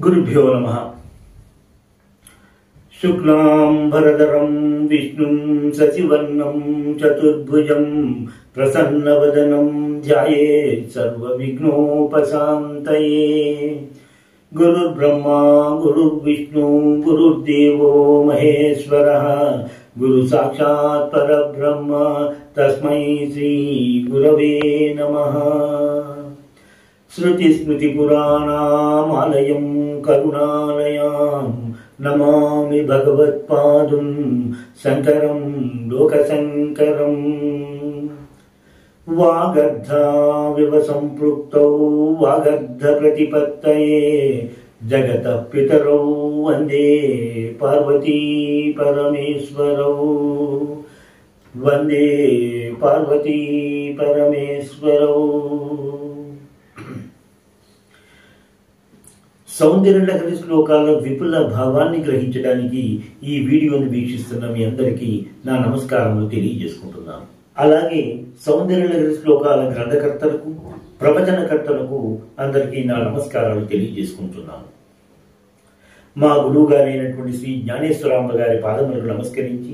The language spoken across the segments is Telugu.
గురుభ్యో నమః. శుక్లాంబరధరం విష్ణుం శశివర్ణం చతుర్భుజం ప్రసన్నవదనం ధ్యాయేత్ సర్వవిఘ్నోపశాంతయే. గురుర్బ్రహ్మా గురుర్విష్ణు గురుర్దేవో మహేశ్వరః. గురు సాక్షాత్ పరబ్రహ్మ తస్మై శ్రీ గురవే నమః. श्रुतिस्मृतिपुराणामालयं करुणालयां नमामि भगवत्पादं शङ्करं लोकशङ्करं. वागर्धाविव सम्पृक्तौ वागर्धप्रतिपत्तये जगतः पितरौ वन्दे पार्वती परमेश्वरौ. वन्दे पार्वती परमेश्वरौ. సౌందర్యలహరి శ్లోకాల విపుల భావాన్ని గ్రహించడానికి ఈ వీడియోను వీక్షిస్తున్న మీ అందరికీ నా నమస్కారములు తెలియజేసుకుంటున్నాను. అలాగే సౌందర్యలహరి శ్లోకాల గ్రంథకర్తలకు ప్రవచనకర్తలకు అందరికీ నా నమస్కారాలు తెలియజేసుకుంటున్నాను. మా గురువు గారైనటువంటి శ్రీ జ్ఞానేశ్వరాంబ గారి పాదములకు నమస్కరించి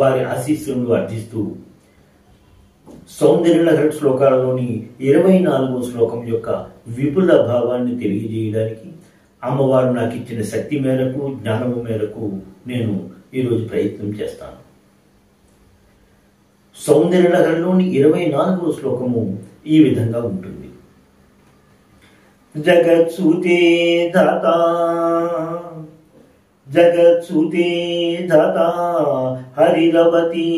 వారి ఆశీస్సులను అర్థిస్తూ సౌందర్యలహరి శ్లోకాలలోని 24వ శ్లోకం యొక్క విపుల భావాన్ని తెలియజేయడానికి అమ్మవారు నాకు ఇచ్చిన శక్తి మేరకు జ్ఞానము మేరకు నేను ఈరోజు ప్రయత్నం చేస్తాను. సౌందర్యలహరిలోని 24వ శ్లోకము ఈ విధంగా ఉంటుంది. జగత్సూతే దాతా జగత్సూతే దాతా హరిరవతి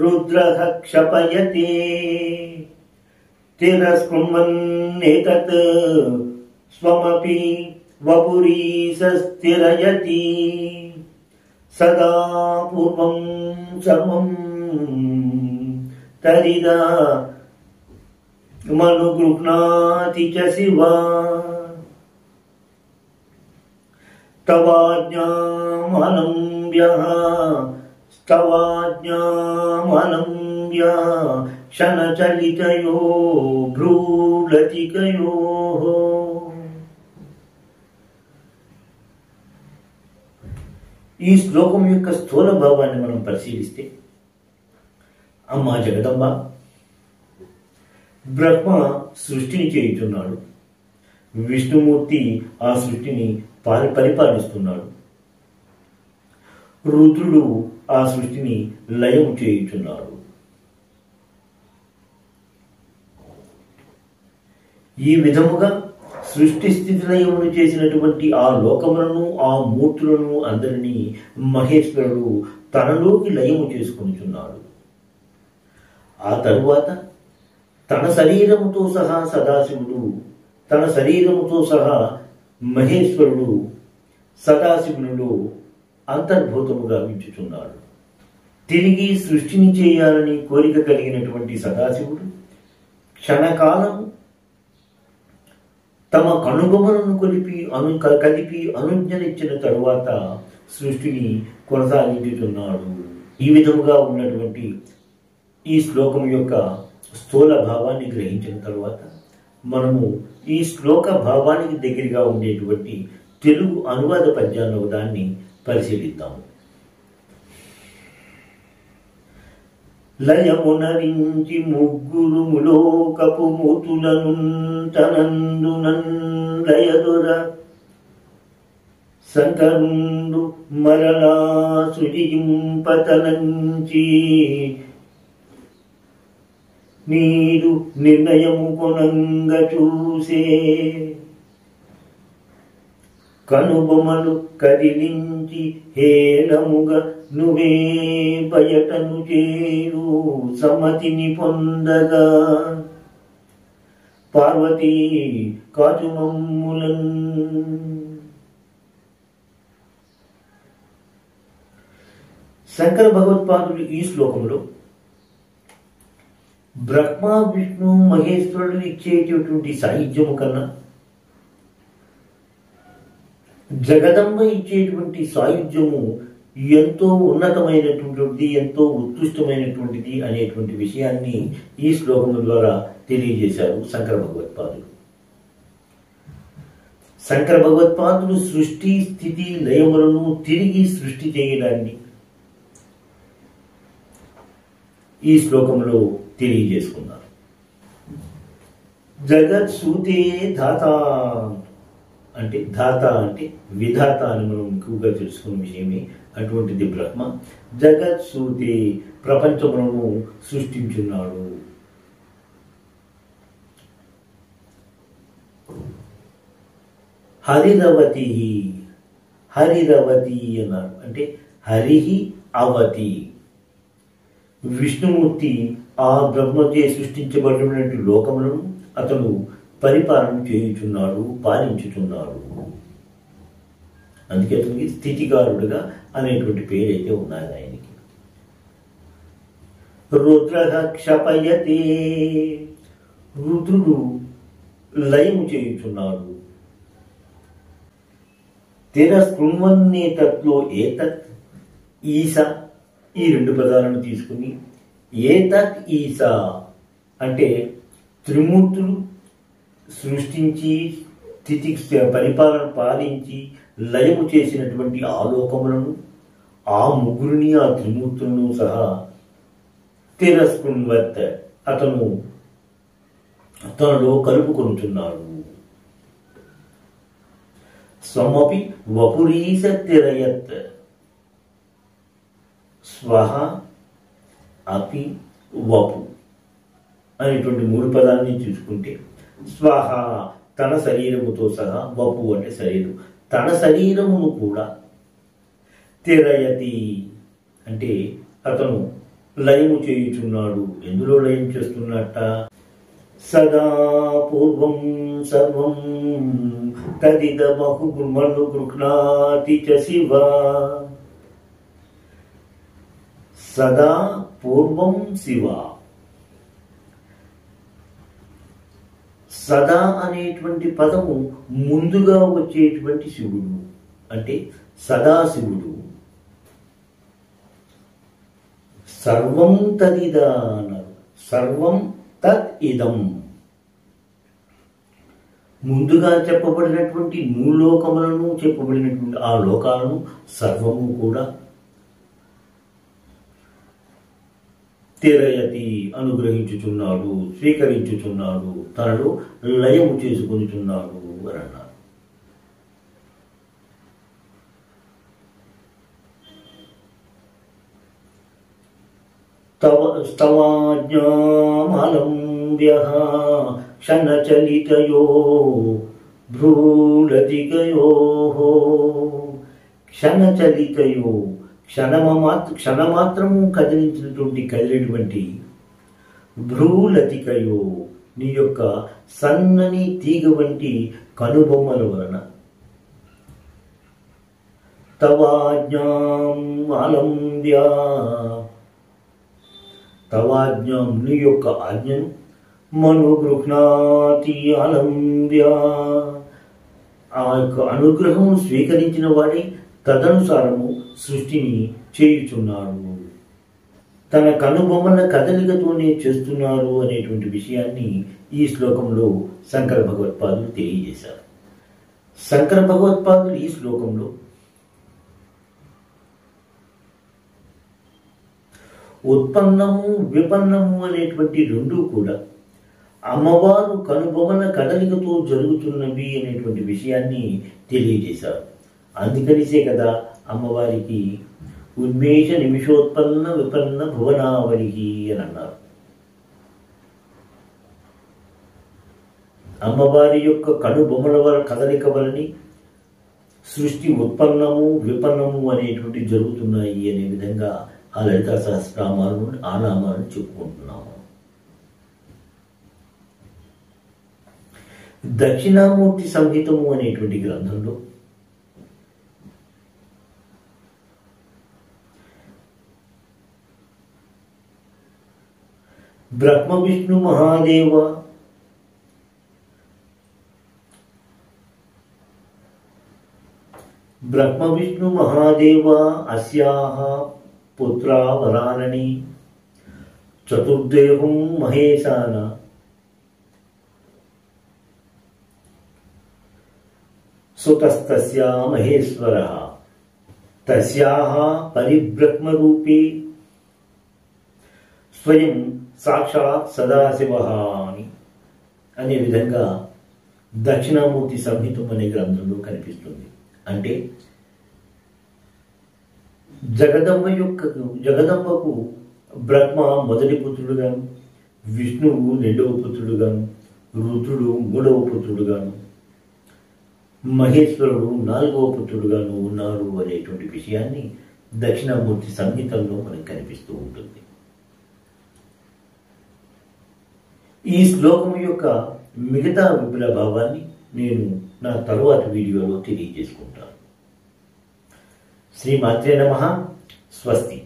రుద్రః క్షపయతే తిరస్కృణ్వన్నేతత్ స్వమపి వపురీశస్థిరయతి సదా పూర్వం సర్వం తదిదా మనుగృహ్ణాతి చ శివా తవాజ్ఞామనంబ్యః స్తవాజ్ఞామనంబ్య క్షణచలితయో భ్రూలతికయోః. ఈ శ్లోకం యొక్క స్థూల భావాన్ని మనం పరిశీలిస్తే, అమ్మా జగదంబ బ్రహ్మ సృష్టిని చేయుచున్నాడు, విష్ణుమూర్తి ఆ సృష్టిని పరిపాలిస్తున్నాడు, రుద్రుడు ఆ సృష్టిని లయము చేయుచున్నాడు. ఈ విధముగా సృష్టి స్థితి లయమును చేసినటువంటి ఆ లోకములను ఆ మూర్తులను అందరినీ మహేశ్వరుడు తనలోకి లయము చేసుకొనిచున్నాడు. ఆ తరువాత తన శరీరముతో సహా సదాశివుడు, తన శరీరముతో సహా మహేశ్వరుడు సదాశివునిలో అంతర్భూతముగా వించుచున్నాడు. తిరిగి సృష్టిని చేయాలని కోరిక కలిగినటువంటి సదాశివుడు క్షణకాలం తమ కనుబొమ్మలను కలిపి అనుజ్ఞనిచ్చిన తరువాత సృష్టిని కొనసాగించుతున్నాడు. ఈ విధముగా ఉన్నటువంటి ఈ శ్లోకం యొక్క స్థూల భావాన్ని గ్రహించిన తరువాత మనము ఈ శ్లోక భావానికి దగ్గరగా ఉండేటువంటి తెలుగు అనువాద పద్యాన్ని ఒకదాన్ని పరిశీలిద్దాము. లయమునరించి ముగ్గురు ములోకపు మూతులను తనందునన్ లయదుర శంకరుండు మరలా సుజింపతనంచి మీరు నిర్ణయము కొనంగ చూసే కనుబొమలు కదిలించి హేళముగా నువ్వే బయటను చేరు సమ్మతిని పొందగా పార్వతీ కాచుమమ్ములన్. శంకర భగవత్పాదులు ఈ శ్లోకంలో బ్రహ్మ విష్ణు మహేశ్వరుడు ఇచ్చేటటువంటి సాహిత్యము కన్నా జగదంబ ఇచ్చేటువంటి సాయుధ్యము ఎంతో ఉన్నతమైనటువంటిది, ఎంతో ఉత్కృష్టమైనటువంటిది అనేటువంటి విషయాన్ని ఈ శ్లోకము ద్వారా తెలియజేశారు శంకర భగవత్పాదులు. శంకర భగవత్పాదులు సృష్టి స్థితి లయములను తిరిగి సృష్టి చేయడాన్ని ఈ శ్లోకంలో తెలియజేసుకున్నారు. జగత్ సూతే ధాత అంటే ధాత అంటే విధాత అని మనం ఎక్కువగా తెలుసుకున్న విషయమే. అటువంటిది బ్రహ్మ. జగత్ సూతే ప్రపంచములను సృష్టించున్నాడు. హరిరవతి హరిరవతి అన్నారు. అంటే హరిహి అవతి, విష్ణుమూర్తి ఆ బ్రహ్మచే సృష్టించబడినటువంటి లోకములను అతను పరిపాలన చేయుచున్నాడు, పాలించుచున్నాడు. అందుకే అతనికి స్థితికారుడుగా అనేటువంటి పేరైతే ఉన్నది ఆయనకి. రుద్రః క్షపయతే, రుద్రుడు లయము చేయుచున్నాడు. తిరస్కృణ్వన్నేతత్లో ఏతత్ ఈశ, ఈ రెండు పదాలను తీసుకుని ఏతత్ ఈశ అంటే త్రిమూర్తులు సృష్టించి స్థితి పరిపాలన పాలించి లయము చేసినటువంటి ఆలోకములను, ఆ ముగ్గురిని, ఆ త్రిమూర్తులను సహా తిరస్కృణ్వత్ అతను తనలో కలుపుకొనుచున్నాడు. స్వమపి వపురీశ తిరయత్, స్వహ అపి వపు అనేటువంటి మూడు పదాలని చూసుకుంటే, స్వహ తన శరీరముతో సహా, వపు అంటే శరీరం, తన శరీరమును కూడా, తిరయతి అంటే అతను లయము చేయుచున్నాడు. ఎందులో లయం చేస్తున్నట్ట? సదా పూర్వం సర్వం తదిదమహు మను గృహ్ణాతి చ శివ. సదా పూర్వం శివ. సదా అనేటువంటి పదము ముందుగా వచ్చేటువంటి శివుడు అంటే సదాశివుడు. సర్వం తదిద అన్నారు. సర్వం తత్ ఇదం, ముందుగా చెప్పబడినటువంటి మూడు లోకములను, చెప్పబడినటువంటి ఆ లోకాలను సర్వము కూడా తిరయతి అనుగ్రహించుచున్నాడు, స్వీకరించుచున్నాడు, తనలో లయము చేసుకొనిచున్నాడు అని అన్నారు. స్తవాజ్ఞామాలంబ్యః క్షణచలితయో భ్రూలతికయోః. క్షణచలితయో క్షణమాత్రము కదిలేటువంటి భ్రూలతికయో నీ యొక్క సన్నని తీగ వంటి కనుబొమ్మల వలన, తవాజ్ఞాం ఆలంబ్య, తవాజ్ఞం నీ యొక్క ఆజ్ఞను, మను గృహ్ణాతి ఆలంబ్య ఆ యొక్క అనుగ్రహము స్వీకరించిన వాడే తదనుసారము సృష్టిని చేయుచున్నాడు. తన కనుబొమ్మల కదలికతోనే చేస్తున్నారు అనేటువంటి విషయాన్ని ఈ శ్లోకంలో శంకర భగవత్పాదులు తెలియజేశారు. శంకర భగవత్పాదులు ఈ శ్లోకంలో ఉత్పన్నము విపన్నము అనేటువంటి రెండూ కూడా అమ్మవారు కనుబొమ్మల కదలికతో జరుగుతున్నవి అనేటువంటి విషయాన్ని తెలియజేశారు. అందుకనిసే కదా అమ్మవారికి ఉన్మేష నిమిషోత్పన్న విపన్న భువనావళి అని అన్నారు. అమ్మవారి యొక్క కనుబొమ్మల కదలిక వలని సృష్టి ఉత్పన్నము విపన్నము అనేటువంటి జరుగుతున్నాయి అనే విధంగా ఆ లలితా సహస్రనామాలను, ఆ నామాలను చెప్పుకుంటున్నాము. దక్షిణామూర్తి సంహితము అనేటువంటి గ్రంథంలో బ్రహ్మ విష్ణు మహాదేవ బ్రహ్మ విష్ణు మహాదేవ అస్యాః పుత్రా వరానని చతుర్దేవం మహేశాన సుతస్తస్య మహేశ్వరః తస్యాః పరిబ్రహ్మరూపే స్వయం సాక్షాత్ సదాశివః అనే విధంగా దక్షిణామూర్తి సంహితం అనే గ్రంథంలో కనిపిస్తుంది. అంటే జగదంబకు బ్రహ్మ మొదటి పుత్రుడుగాను, విష్ణువు రెండవ పుత్రుడుగాను, రుద్రుడు మూడవ పుత్రుడుగాను, మహేశ్వరుడు నాలుగవ పుత్రుడుగాను ఉన్నారు అనేటువంటి విషయాన్ని దక్షిణామూర్తి సంహితంలో మనకు కనిపిస్తూ ఉంటుంది. ఈ శ్లోకం యొక్క మిగతా విపుల భావాన్ని నేను నా తరువాత వీడియోలో తెలియజేసుకుంటాను. శ్రీమాత్రే నమః. స్వస్తి.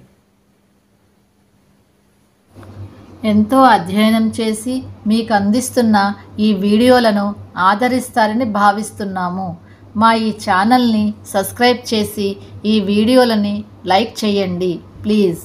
ఎంతో అధ్యయనం చేసి మీకు అందిస్తున్న ఈ వీడియోలను ఆదరిస్తారని భావిస్తున్నాము. మా ఈ ఛానల్ని సబ్స్క్రైబ్ చేసి ఈ వీడియోలని లైక్ చేయండి ప్లీజ్.